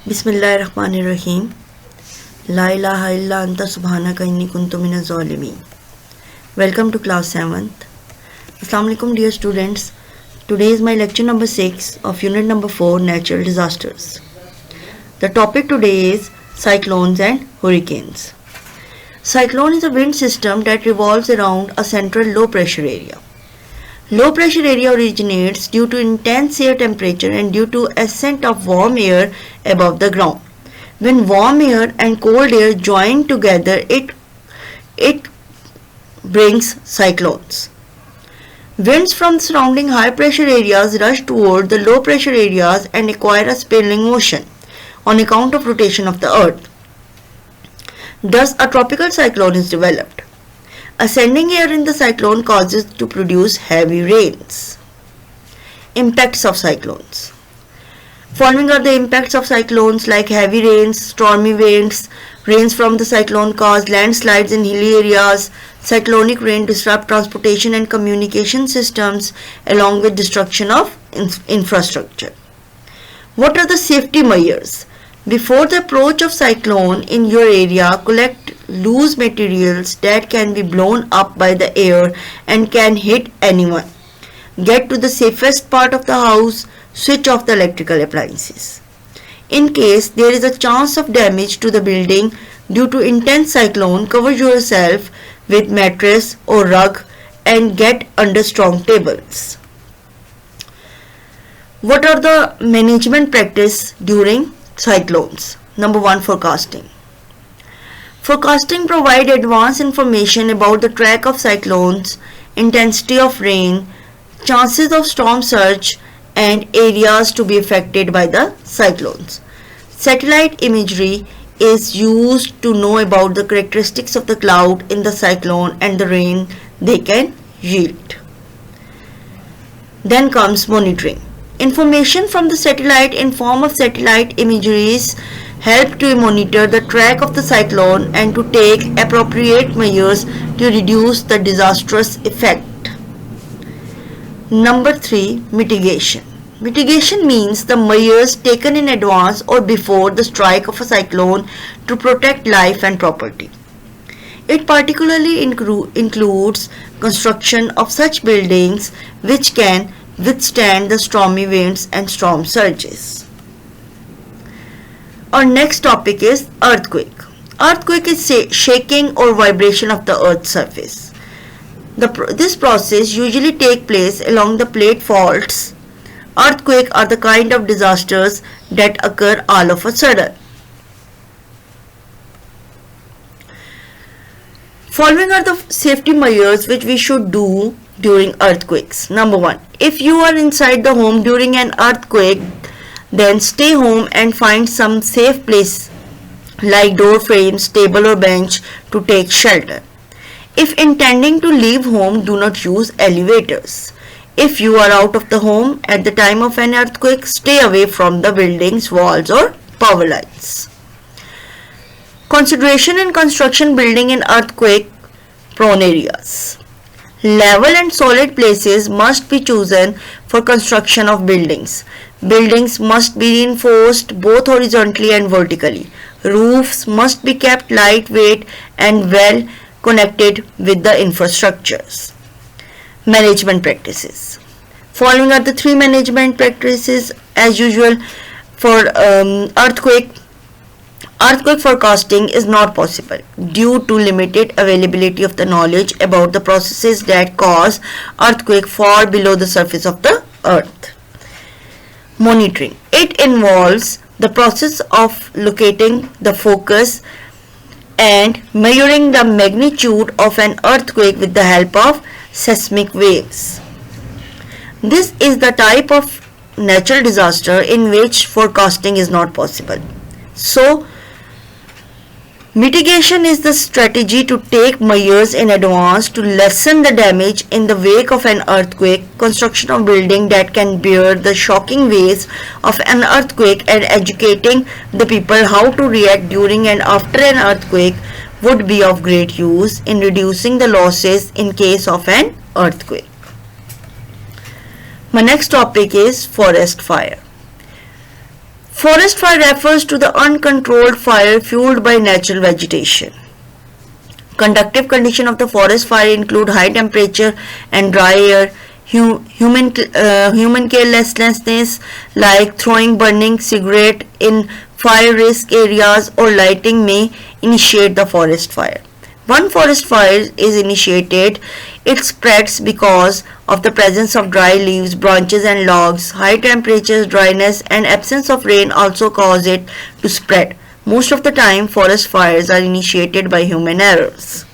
Bismillahirrahmanirrahim. La ilaha illa anta subhanaka inni kuntu minaz zalimin. Welcome to class 7th. Assalamu alaikum dear students. Today is my lecture number 6 of unit number 4, natural disasters. The topic today is cyclones and hurricanes. Cyclone is a wind system that revolves around a central low pressure area. Low pressure area originates due to intense air temperature and due to ascent of warm air above the ground. When warm air and cold air join together, it brings cyclones. Winds from surrounding high pressure areas rush toward the low pressure areas and acquire a spiraling motion on account of rotation of the earth. Thus, a tropical cyclone is developed. Ascending air in the cyclone causes to produce heavy rains. Impacts of cyclones. Following are the impacts of cyclones like heavy rains, stormy winds. Rains from the cyclone cause landslides in hilly areas. Cyclonic rain disrupt transportation and communication systems along with destruction of infrastructure. What are the safety measures? Before the approach of cyclone in your area, collect loose materials that can be blown up by the air and can hit anyone. Get to the safest part of the house, switch off the electrical appliances. In case there is a chance of damage to the building due to intense cyclone, cover yourself with mattress or rug and get under strong tables. What are the management practice during cyclones? Number 1, forecasting. Forecasting provides advanced information about the track of cyclones, intensity of rain, chances of storm surge, and areas to be affected by the cyclones. Satellite imagery is used to know about the characteristics of the cloud in the cyclone and the rain they can yield. Then comes monitoring. Information from the satellite in form of satellite imageries help to monitor the track of the cyclone and to take appropriate measures to reduce the disastrous effect. Number 3, mitigation. Mitigation means the measures taken in advance or before the strike of a cyclone to protect life and property. It particularly includes construction of such buildings which can withstand the stormy winds and storm surges. Our next topic is earthquake. Earthquake is shaking or vibration of the earth's surface. This process usually takes place along the plate faults. Earthquakes are the kind of disasters that occur all of a sudden. Following are the safety measures which we should do during earthquakes. Number 1, if you are inside the home during an earthquake, then stay home and find some safe place like door frames, table or bench to take shelter. If intending to leave home, do not use elevators. If you are out of the home at the time of an earthquake, stay away from the building's walls or power lines. Consideration in construction building in earthquake prone areas. Level and solid places must be chosen for construction of buildings. Buildings must be reinforced both horizontally and vertically. Roofs must be kept lightweight and well connected with the infrastructures. Management practices. Following are the 3 management practices as usual for earthquake. Earthquake forecasting is not possible due to limited availability of the knowledge about the processes that cause earthquake far below the surface of the earth. Monitoring. It involves the process of locating the focus and measuring the magnitude of an earthquake with the help of seismic waves. This is the type of natural disaster in which forecasting is not possible. So, mitigation is the strategy to take measures in advance to lessen the damage in the wake of an earthquake, construction of building that can bear the shocking waves of an earthquake, and educating the people how to react during and after an earthquake would be of great use in reducing the losses in case of an earthquake. My next topic is forest fire. Forest fire refers to the uncontrolled fire fueled by natural vegetation. Conductive conditions of the forest fire include high temperature and dry air, human carelessness like throwing burning cigarette in fire risk areas or lighting may initiate the forest fire. Once forest fire is initiated, it spreads because of the presence of dry leaves, branches and logs. High temperatures, dryness and absence of rain also cause it to spread. Most of the time, forest fires are initiated by human errors.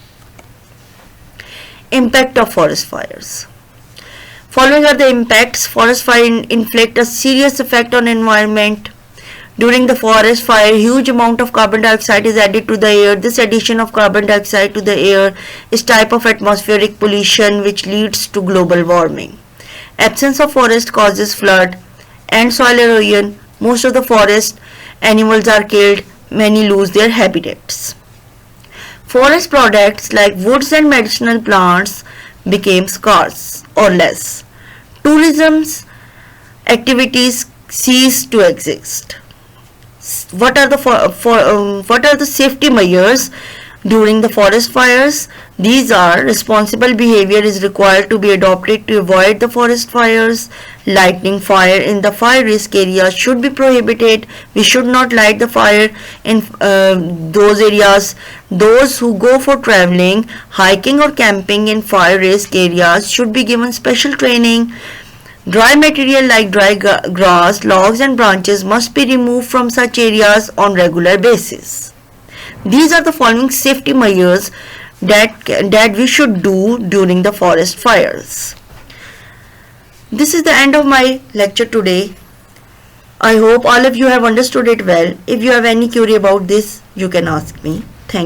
Impact of forest fires. Following are the impacts. Forest fire inflict a serious effect on environment. During the forest fire, huge amount of carbon dioxide is added to the air. This addition of carbon dioxide to the air is type of atmospheric pollution which leads to global warming. Absence of forest causes flood and soil erosion. Most of the forest animals are killed. Many lose their habitats. Forest products like woods and medicinal plants became scarce or less. Tourism's activities cease to exist. What are the safety measures during the forest fires? These are: responsible behavior is required to be adopted to avoid the forest fires. Lighting fire in the fire risk area should be prohibited. We should not light the fire in those areas. Those who go for traveling, hiking or camping in fire risk areas should be given special training. Dry material like dry grass, logs and branches must be removed from such areas on regular basis. These are the following safety measures that we should do during the forest fires. This is the end of my lecture today. I hope all of you have understood it well. If you have any query about this, you can ask me.